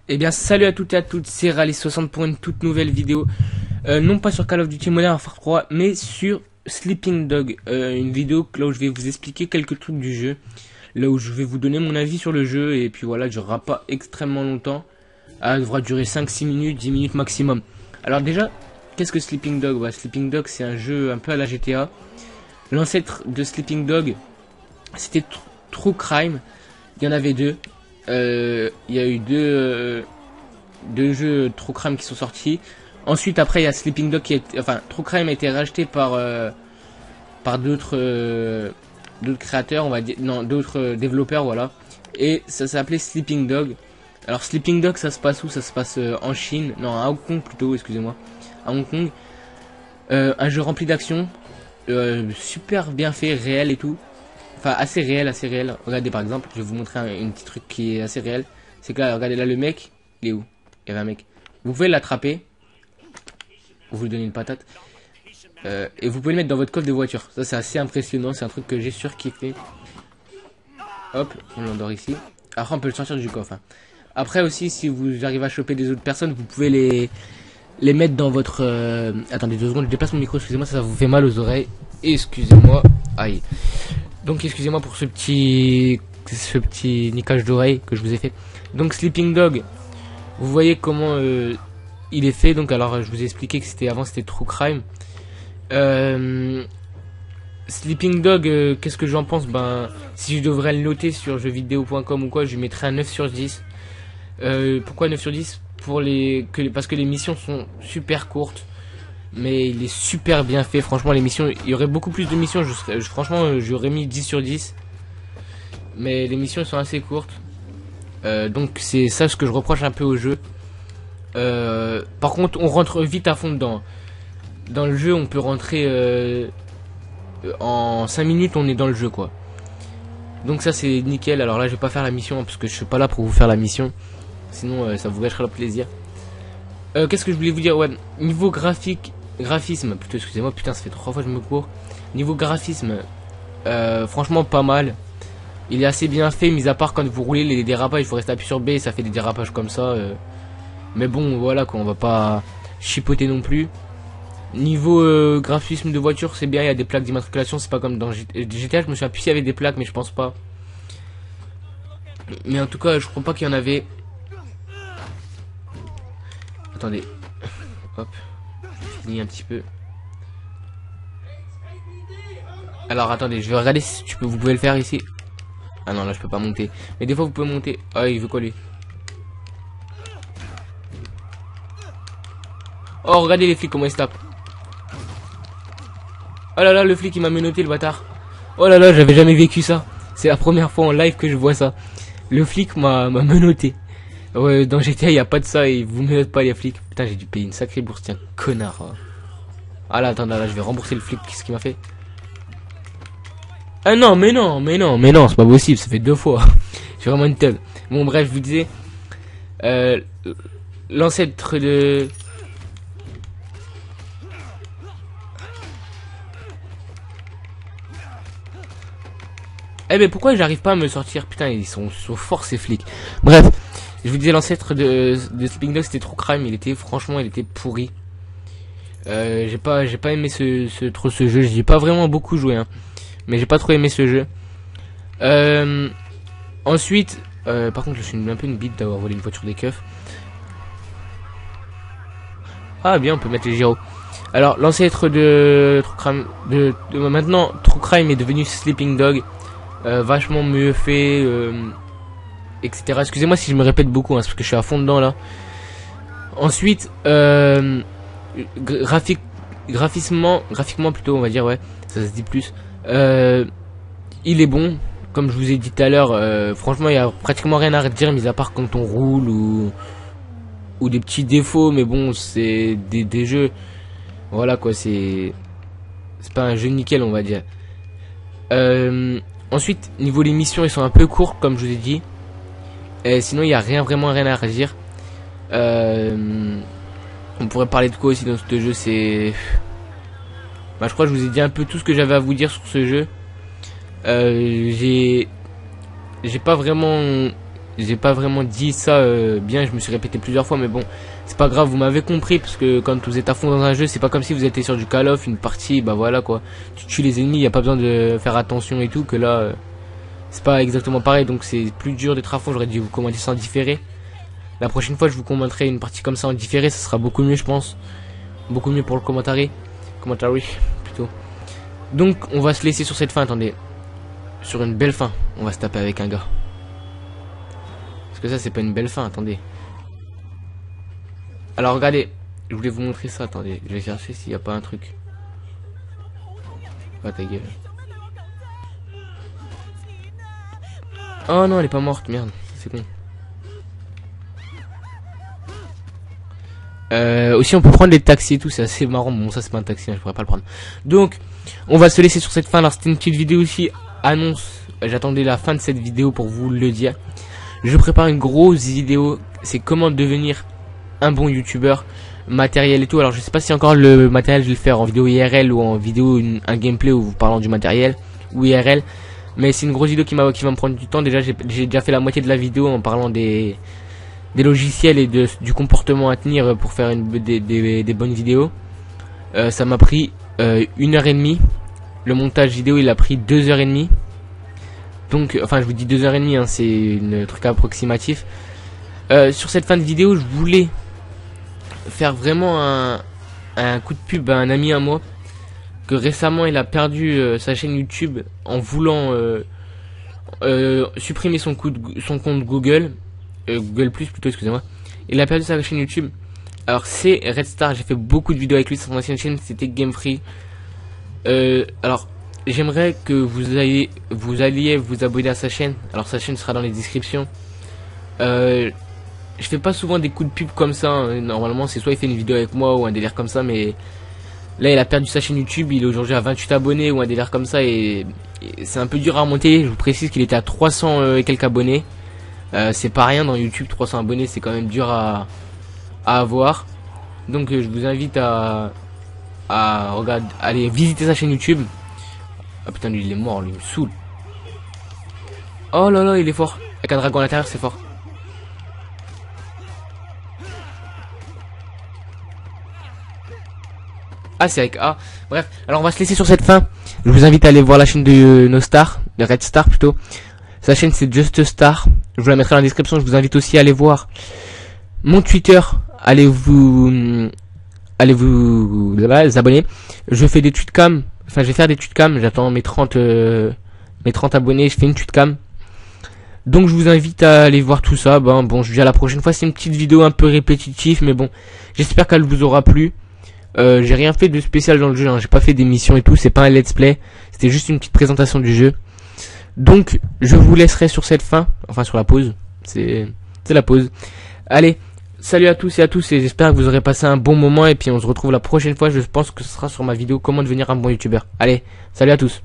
Eh bien salut à toutes et à toutes, c'est Rally60 pour une toute nouvelle vidéo. Non pas sur Call of Duty Modern Warfare 3, mais sur Sleeping Dog. Une vidéo là où je vais vous expliquer quelques trucs du jeu. Là où je vais vous donner mon avis sur le jeu. Et puis voilà, ça durera pas extrêmement longtemps. Elle devra durer 5-6 minutes, 10 minutes maximum. Alors déjà, qu'est-ce que Sleeping Dog? Sleeping Dog, c'est un jeu un peu à la GTA. L'ancêtre de Sleeping Dog, c'était True Crime. Il y en avait deux. Il y a eu deux jeux True Crime qui sont sortis. Ensuite, après, il y a Sleeping Dog qui est, enfin, True Crime a été racheté par d'autres créateurs, on va dire, non, d'autres développeurs, voilà. Et ça s'appelait Sleeping Dog. Alors Sleeping Dog, ça se passe où? Ça se passe en Chine, non, à Hong Kong plutôt, excusez-moi, à Hong Kong. Un jeu rempli d'action, super bien fait, réel et tout. Enfin, assez réel, assez réel. Regardez par exemple, je vais vous montrer un petit truc qui est assez réel. C'est que là, regardez là, le mec, il est où? Il y avait un mec. Vous pouvez l'attraper. Vous lui donnez une patate. Et vous pouvez le mettre dans votre coffre de voiture. Ça, c'est assez impressionnant. C'est un truc que j'ai surkiffé. Hop, on l'endort ici. Après, on peut le sortir du coffre. Hein. Après aussi, si vous arrivez à choper des autres personnes, vous pouvez les mettre dans votre... Attendez 2 secondes, je déplace mon micro. Excusez-moi, ça vous fait mal aux oreilles. Excusez-moi. Aïe. Donc excusez-moi pour ce petit niquage d'oreille que je vous ai fait. Donc Sleeping Dog, vous voyez comment il est fait. Donc alors je vous ai expliqué que c'était avant c'était True Crime. Sleeping Dog, qu'est-ce que j'en pense? Ben si je devrais le noter sur jeuxvideo.com ou quoi, je lui mettrais un 9 sur 10. Pourquoi 9 sur 10? Parce que les missions sont super courtes. Mais il est super bien fait, franchement les missions, il y aurait beaucoup plus de missions, franchement j'aurais mis 10 sur 10. Mais les missions sont assez courtes. Donc c'est ça ce que je reproche un peu au jeu. Par contre on rentre vite à fond dedans. Dans le jeu on peut rentrer en 5 minutes on est dans le jeu quoi. Donc ça c'est nickel. Alors là je vais pas faire la mission parce que je suis pas là pour vous faire la mission. Sinon ça vous gâcherait le plaisir. Qu'est-ce que je voulais vous dire? Ouais, niveau graphisme, plutôt excusez-moi, putain ça fait 3 fois que je me cours. Niveau graphisme, franchement pas mal. Il est assez bien fait, mis à part quand vous roulez les dérapages, il faut rester appuyé sur B et ça fait des dérapages comme ça. Mais bon voilà quoi, on va pas chipoter non plus. Niveau graphisme de voiture c'est bien, il y a des plaques d'immatriculation, c'est pas comme dans GTA, je me suis appuyé avec des plaques mais je pense pas. Mais en tout cas je crois pas qu'il y en avait. Attendez, hop, je finis un petit peu. Alors attendez, je vais regarder si vous pouvez le faire ici. Ah non là je peux pas monter. Mais des fois vous pouvez monter. Ah il veut quoi lui? Oh regardez les flics comment ils se tapent. Oh là là le flic il m'a menotté le bâtard. Oh là là j'avais jamais vécu ça. C'est la première fois en live que je vois ça. Le flic m'a menotté. Ouais, dans GTA, y a pas de ça et vous menotez pas les flics. Putain, j'ai dû payer une sacrée bourse, tiens, connard. Ah là, attends, là, je vais rembourser le flic, qu'est-ce qu'il m'a fait? Ah non, mais non, c'est pas possible, ça fait 2 fois. J'ai vraiment une teub. Bon, bref, je vous disais, l'ancêtre de... Eh ben, pourquoi j'arrive pas à me sortir? Putain, ils sont forts, ces flics. Bref. Je vous disais l'ancêtre de Sleeping Dog c'était True Crime, il était pourri. J'ai pas aimé ce jeu, j'ai pas vraiment beaucoup joué hein. Mais j'ai pas trop aimé ce jeu. Ensuite, par contre je suis un peu une bite d'avoir volé une voiture des keufs. Ah bien, on peut mettre les gyros. Alors l'ancêtre de True Crime maintenant True Crime est devenu Sleeping Dog, vachement mieux fait. Etc. Excusez-moi si je me répète beaucoup, hein, c'est parce que je suis à fond dedans là. Ensuite, graphiquement plutôt, on va dire, ouais, ça se dit plus. Il est bon, comme je vous ai dit tout à l'heure. Franchement, il y a pratiquement rien à dire, mis à part quand on roule ou des petits défauts, mais bon, c'est des jeux. Voilà quoi, c'est pas un jeu nickel, on va dire. Ensuite, niveau les missions, ils sont un peu courts, comme je vous ai dit. Sinon il n'y a vraiment rien à dire. On pourrait parler de quoi aussi dans ce jeu? C'est... Bah, je crois que je vous ai dit un peu tout ce que j'avais à vous dire sur ce jeu. J'ai pas vraiment j'ai pas vraiment dit ça bien, je me suis répété plusieurs fois, mais bon, c'est pas grave, vous m'avez compris, parce que quand vous êtes à fond dans un jeu, c'est pas comme si vous étiez sur du Call of, une partie, bah voilà quoi, tu tues les ennemis, y a pas besoin de faire attention et tout, que là, c'est pas exactement pareil, donc c'est plus dur d'être à fond, j'aurais dû vous commenter ça en différé. La prochaine fois, je vous commenterai une partie comme ça en différé, ça sera beaucoup mieux, je pense. Beaucoup mieux pour le commentary plutôt. Donc, on va se laisser sur cette fin, attendez. Sur une belle fin, on va se taper avec un gars. Parce que ça, c'est pas une belle fin, attendez. Alors, regardez, je voulais vous montrer ça, attendez. Je vais chercher s'il n'y a pas un truc. Ah, ta gueule. Oh non, elle est pas morte, merde, c'est con. Aussi on peut prendre les taxis et tout, c'est assez marrant. Bon, ça c'est pas un taxi, hein, je pourrais pas le prendre. Donc on va se laisser sur cette fin. Alors c'était une petite vidéo aussi, annonce. J'attendais la fin de cette vidéo pour vous le dire. Je prépare une grosse vidéo, c'est comment devenir un bon youtubeur, matériel et tout. Alors je sais pas si encore le matériel je vais le faire en vidéo IRL ou en vidéo un gameplay où vous parlant du matériel ou IRL. Mais c'est une grosse vidéo qui va me prendre du temps. Déjà j'ai déjà fait la moitié de la vidéo en parlant des logiciels et du comportement à tenir pour faire des bonnes vidéos. Ça m'a pris 1h30. Le montage vidéo il a pris 2h30. Donc enfin je vous dis 2h30 hein, c'est un truc approximatif. Sur cette fin de vidéo je voulais faire vraiment un coup de pub à un ami à moi que récemment il a perdu sa chaîne YouTube en voulant supprimer son compte Google. Google Plus plutôt, excusez-moi. Il a perdu sa chaîne YouTube. Alors c'est Red Star, j'ai fait beaucoup de vidéos avec lui sur son ancienne chaîne, c'était Game Free. Alors j'aimerais que vous alliez vous abonner à sa chaîne. Alors sa chaîne sera dans les descriptions. Je fais pas souvent des coups de pub comme ça, hein. Normalement c'est soit il fait une vidéo avec moi ou un délire comme ça, mais là il a perdu sa chaîne YouTube, il est aujourd'hui à 28 abonnés ou un délire comme ça et c'est un peu dur à remonter. Je vous précise qu'il était à 300 et quelques abonnés. C'est pas rien dans YouTube, 300 abonnés c'est quand même dur à avoir. Donc je vous invite à regarder, aller visiter sa chaîne YouTube. Ah putain lui il est mort, lui il me saoule. Oh là là il est fort, avec un dragon à l'intérieur c'est fort. Ah c'est avec A. Bref, alors on va se laisser sur cette fin. Je vous invite à aller voir la chaîne de Nostar, de Red Star plutôt. Sa chaîne c'est Just Star. Je vous la mettrai dans la description. Je vous invite aussi à aller voir mon Twitter. Allez vous abonner. Je fais des tweetcam. Enfin je vais faire des tweetcam. J'attends mes 30 abonnés. Je fais une tweetcam. Donc je vous invite à aller voir tout ça. Bon je vous dis à la prochaine fois. C'est une petite vidéo un peu répétitive. Mais bon j'espère qu'elle vous aura plu. J'ai rien fait de spécial dans le jeu. Hein. J'ai pas fait d'émission et tout. C'est pas un let's play. C'était juste une petite présentation du jeu. Donc je vous laisserai sur cette fin, enfin sur la pause, c'est la pause. Allez, salut à tous et j'espère que vous aurez passé un bon moment et puis on se retrouve la prochaine fois. Je pense que ce sera sur ma vidéo comment devenir un bon youtubeur. Allez, salut à tous.